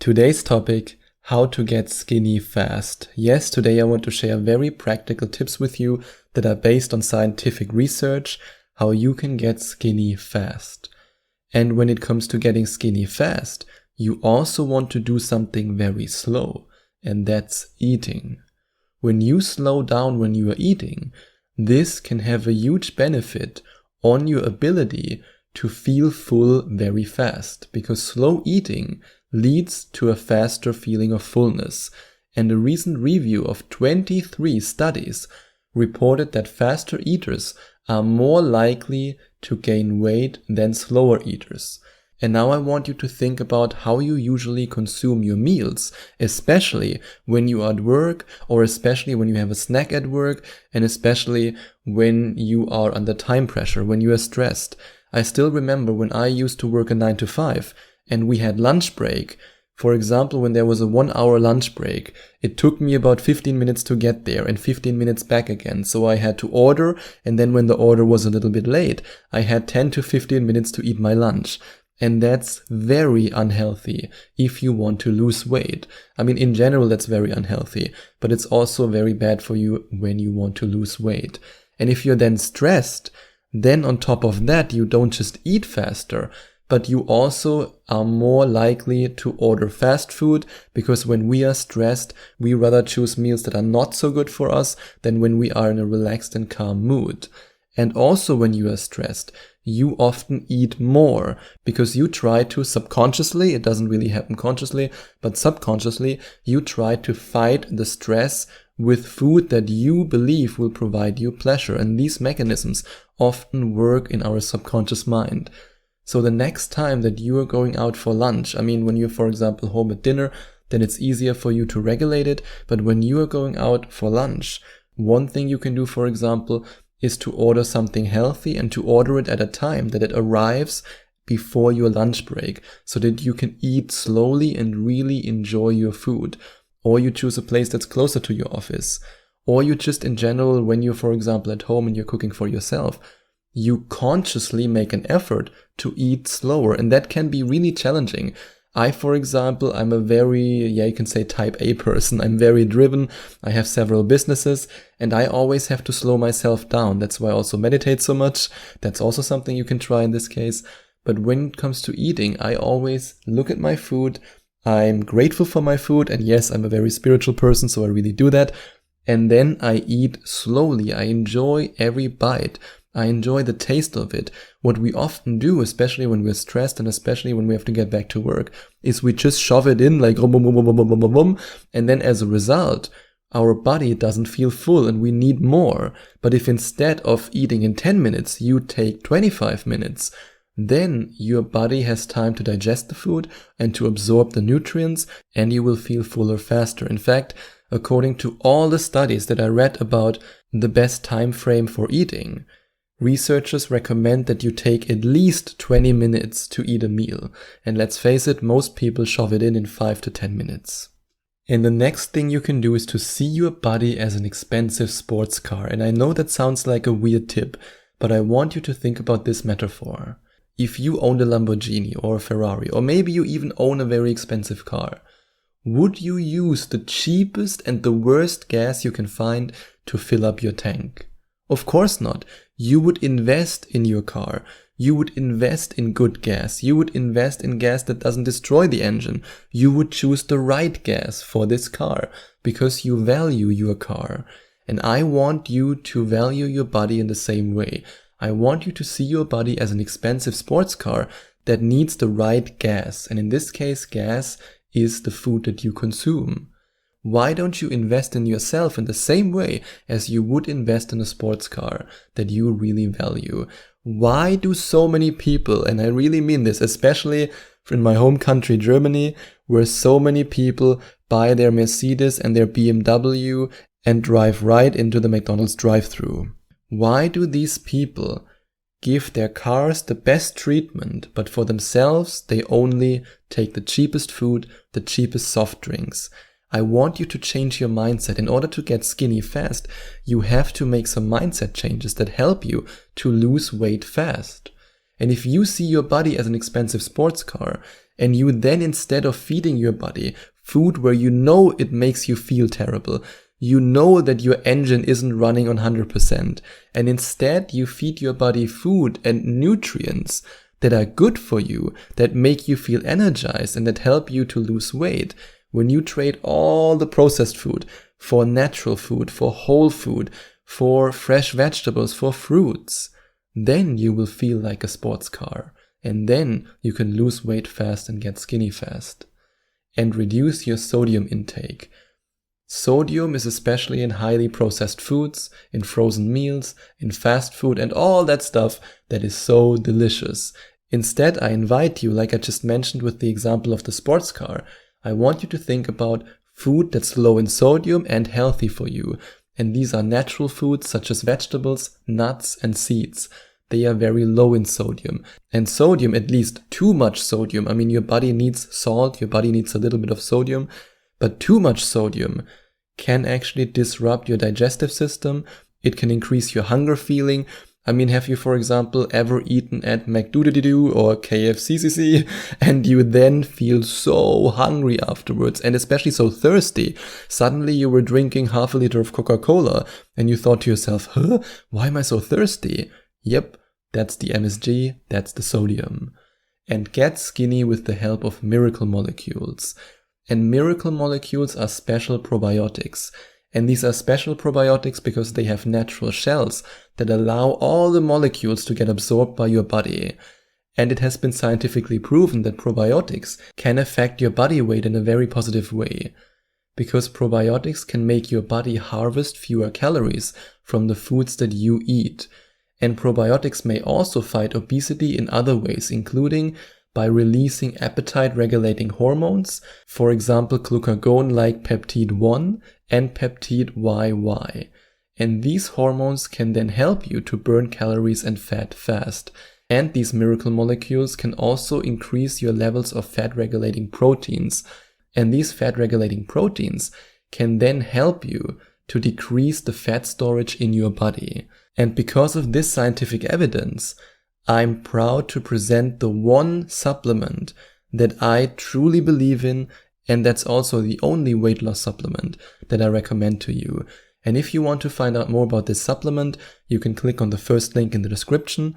Today's topic, how to get skinny fast. Yes, today I want to share very practical tips with you that are based on scientific research, how you can get skinny fast. And when it comes to getting skinny fast, you also want to do something very slow, and that's eating. When you slow down when you are eating, this can have a huge benefit on your ability to feel full very fast, because slow eating leads to a faster feeling of fullness. And a recent review of 23 studies reported that faster eaters are more likely to gain weight than slower eaters. And now I want you to think about how you usually consume your meals, especially when you are at work, or especially when you have a snack at work, and especially when you are under time pressure, when you are stressed. I still remember when I used to work a 9 to 5 and we had lunch break. For example, when there was a 1 hour lunch break, it took me about 15 minutes to get there and 15 minutes back again. So I had to order, and then when the order was a little bit late, I had 10 to 15 minutes to eat my lunch. And that's very unhealthy if you want to lose weight. I mean, in general, that's very unhealthy, but it's also very bad for you when you want to lose weight. And if you're then stressed, then on top of that, you don't just eat faster, but you also are more likely to order fast food, because when we are stressed, we rather choose meals that are not so good for us than when we are in a relaxed and calm mood. And also when you are stressed, you often eat more because you try to subconsciously, it doesn't really happen consciously, but subconsciously, you try to fight the stress with food that you believe will provide you pleasure. And these mechanisms often work in our subconscious mind. So the next time that you are going out for lunch, I mean, when you're, for example, home at dinner, then it's easier for you to regulate it. But when you are going out for lunch, one thing you can do, for example, is to order something healthy and to order it at a time that it arrives before your lunch break, so that you can eat slowly and really enjoy your food. Or you choose a place that's closer to your office. Or you just in general, when you're, for example, at home and you're cooking for yourself, you consciously make an effort to eat slower. And that can be really challenging. I, for example, I'm a very, you can say type A person. I'm very driven. I have several businesses and I always have to slow myself down. That's why I also meditate so much. That's also something you can try in this case. But when it comes to eating, I always look at my food. I'm grateful for my food. And yes, I'm a very spiritual person, so I really do that. And then I eat slowly. I enjoy every bite. I enjoy the taste of it. What we often do, especially when we're stressed and especially when we have to get back to work, is we just shove it in like and then as a result, our body doesn't feel full and we need more. But if instead of eating in 10 minutes, you take 25 minutes, then your body has time to digest the food and to absorb the nutrients, and you will feel fuller faster. In fact, according to all the studies that I read about the best time frame for eating, researchers recommend that you take at least 20 minutes to eat a meal. And let's face it, most people shove it in 5 to 10 minutes. And the next thing you can do is to see your body as an expensive sports car. And I know that sounds like a weird tip, but I want you to think about this metaphor. If you owned a Lamborghini or a Ferrari, or maybe you even own a very expensive car, would you use the cheapest and the worst gas you can find to fill up your tank? Of course not. You would invest in your car. You would invest in good gas. You would invest in gas that doesn't destroy the engine. You would choose the right gas for this car because you value your car. And I want you to value your body in the same way. I want you to see your body as an expensive sports car that needs the right gas. And in this case, gas is the food that you consume. Why don't you invest in yourself in the same way as you would invest in a sports car that you really value? Why do so many people, and I really mean this, especially in my home country, Germany, where so many people buy their Mercedes and their BMW and drive right into the McDonald's drive-thru? Why do these people give their cars the best treatment, but for themselves, they only take the cheapest food, the cheapest soft drinks? I want you to change your mindset. In order to get skinny fast, you have to make some mindset changes that help you to lose weight fast. And if you see your body as an expensive sports car And you then, instead of feeding your body food where you know it makes you feel terrible, you know that your engine isn't running on 100%, and instead you feed your body food and nutrients that are good for you, that make you feel energized and that help you to lose weight. When you trade all the processed food for natural food, for whole food, for fresh vegetables, for fruits, then you will feel like a sports car. And then you can lose weight fast and get skinny fast. And reduce your sodium intake. Sodium is especially in highly processed foods, in frozen meals, in fast food, and all that stuff that is so delicious. Instead, I invite you, like I just mentioned with the example of the sports car, I want you to think about food that's low in sodium and healthy for you. And these are natural foods such as vegetables, nuts, and seeds. They are very low in sodium. And sodium, at least too much sodium, I mean, your body needs salt, your body needs a little bit of sodium, but too much sodium can actually disrupt your digestive system. It can increase your hunger feeling. I mean, have you, for example, ever eaten at McDoodle-Doo or KFCCC and you then feel so hungry afterwards and especially so thirsty? Suddenly you were drinking half a liter of Coca-Cola and you thought to yourself, why am I so thirsty? Yep, that's the MSG, that's the sodium. And get skinny with the help of miracle molecules. And miracle molecules are special probiotics. And these are special probiotics because they have natural shells that allow all the molecules to get absorbed by your body. And it has been scientifically proven that probiotics can affect your body weight in a very positive way. Because probiotics can make your body harvest fewer calories from the foods that you eat. And probiotics may also fight obesity in other ways, including by releasing appetite-regulating hormones, for example glucagon like peptide 1 and peptide YY. And these hormones can then help you to burn calories and fat fast. And these miracle molecules can also increase your levels of fat-regulating proteins. And these fat-regulating proteins can then help you to decrease the fat storage in your body. And because of this scientific evidence, I'm proud to present the one supplement that I truly believe in, and that's also the only weight loss supplement that I recommend to you. And if you want to find out more about this supplement, you can click on the first link in the description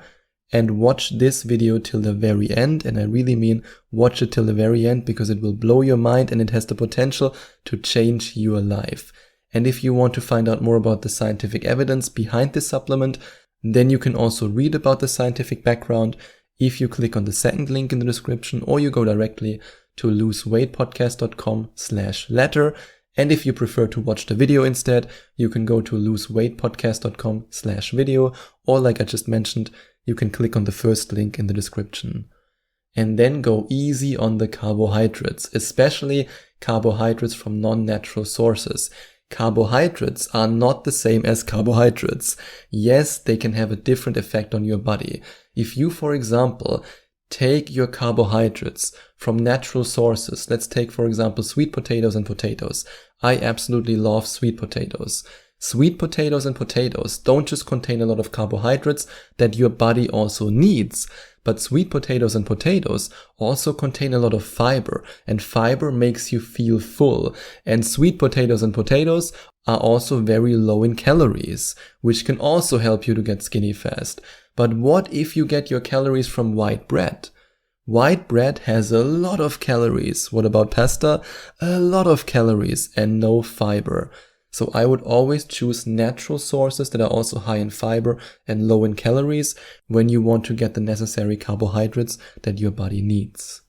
and watch this video till the very end. And I really mean watch it till the very end because it will blow your mind and it has the potential to change your life. And if you want to find out more about the scientific evidence behind this supplement, then you can also read about the scientific background if you click on the second link in the description or you go directly to loseweightpodcast.com/letter. And if you prefer to watch the video instead, you can go to loseweightpodcast.com/video, or like I just mentioned, you can click on the first link in the description. And then go easy on the carbohydrates, especially carbohydrates from non-natural sources. Carbohydrates are not the same as carbohydrates. Yes, they can have a different effect on your body. If you, for example, take your carbohydrates from natural sources, let's take, for example, sweet potatoes and potatoes. I absolutely love sweet potatoes. Sweet potatoes and potatoes don't just contain a lot of carbohydrates that your body also needs, but sweet potatoes and potatoes also contain a lot of fiber, and fiber makes you feel full. And sweet potatoes and potatoes are also very low in calories, which can also help you to get skinny fast. But what if you get your calories from white bread? White bread has a lot of calories. What about pasta? A lot of calories and no fiber. So I would always choose natural sources that are also high in fiber and low in calories when you want to get the necessary carbohydrates that your body needs.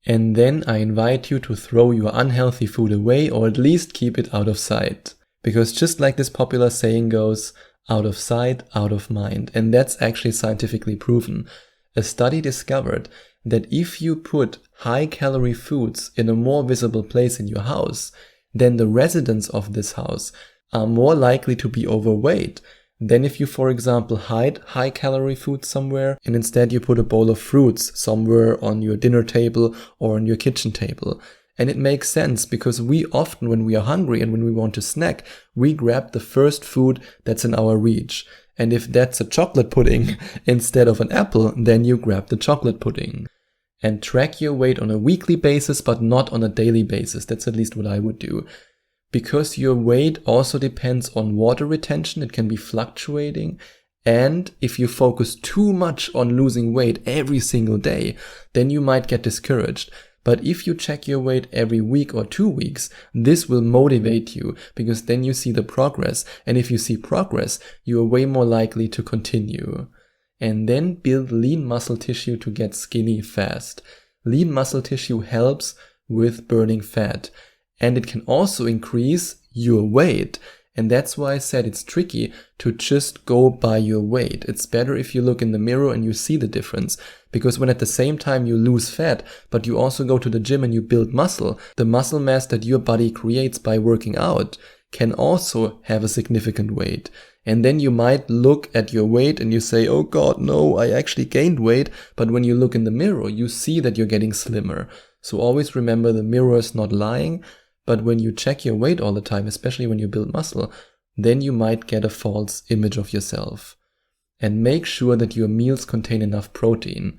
And then I invite you to throw your unhealthy food away, or at least keep it out of sight. Because just like this popular saying goes, out of sight, out of mind. And that's actually scientifically proven. A study discovered that if you put high-calorie foods in a more visible place in your house, then the residents of this house are more likely to be overweight than if you, for example, hide high-calorie food somewhere and instead you put a bowl of fruits somewhere on your dinner table or on your kitchen table. And it makes sense because we often, when we are hungry and when we want to snack, we grab the first food that's in our reach. And if that's a chocolate pudding instead of an apple, then you grab the chocolate pudding. and track your weight on a weekly basis, but not on a daily basis. That's at least what I would do. Because your weight also depends on water retention, it can be fluctuating. And if you focus too much on losing weight every single day, then you might get discouraged. But if you check your weight every week or 2 weeks, this will motivate you because then you see the progress. And if you see progress, you are way more likely to continue. And then build lean muscle tissue to get skinny fast. Lean muscle tissue helps with burning fat. And it can also increase your weight. And that's why I said it's tricky to just go by your weight. It's better if you look in the mirror and you see the difference. Because when at the same time you lose fat, but you also go to the gym and you build muscle, the muscle mass that your body creates by working out can also have a significant weight. And then you might look at your weight and you say, oh God, no, I actually gained weight. But when you look in the mirror, you see that you're getting slimmer. So always remember the mirror is not lying. But when you check your weight all the time, especially when you build muscle, then you might get a false image of yourself. And make sure that your meals contain enough protein.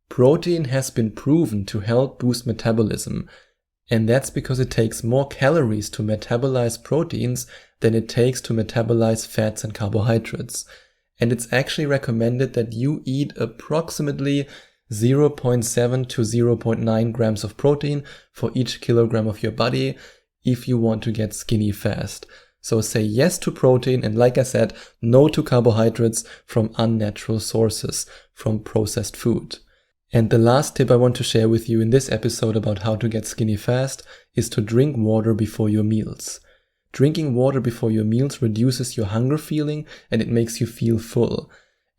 Protein has been proven to help boost metabolism. And that's because it takes more calories to metabolize proteins than it takes to metabolize fats and carbohydrates. And it's actually recommended that you eat approximately 0.7 to 0.9 grams of protein for each kilogram of your body if you want to get skinny fast. So say yes to protein and, like I said, no to carbohydrates from unnatural sources, from processed food. And the last tip I want to share with you in this episode about how to get skinny fast is to drink water before your meals. Drinking water before your meals reduces your hunger feeling and it makes you feel full.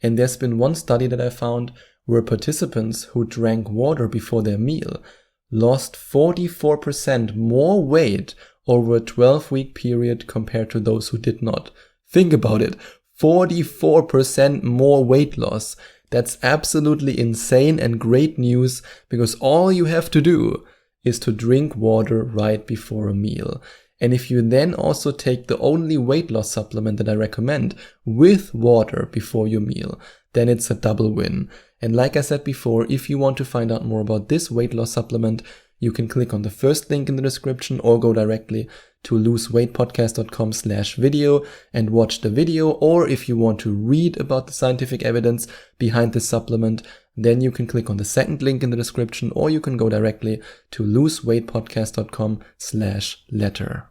And there's been one study that I found where participants who drank water before their meal lost 44% more weight over a 12-week period compared to those who did not. Think about it, 44% more weight loss. That's absolutely insane and great news because all you have to do is to drink water right before a meal. And if you then also take the only weight loss supplement that I recommend with water before your meal, then it's a double win. And like I said before, if you want to find out more about this weight loss supplement, you can click on the first link in the description or go directly to loseweightpodcast.com/video and watch the video. Or if you want to read about the scientific evidence behind this supplement, then you can click on the second link in the description or you can go directly to loseweightpodcast.com/letter.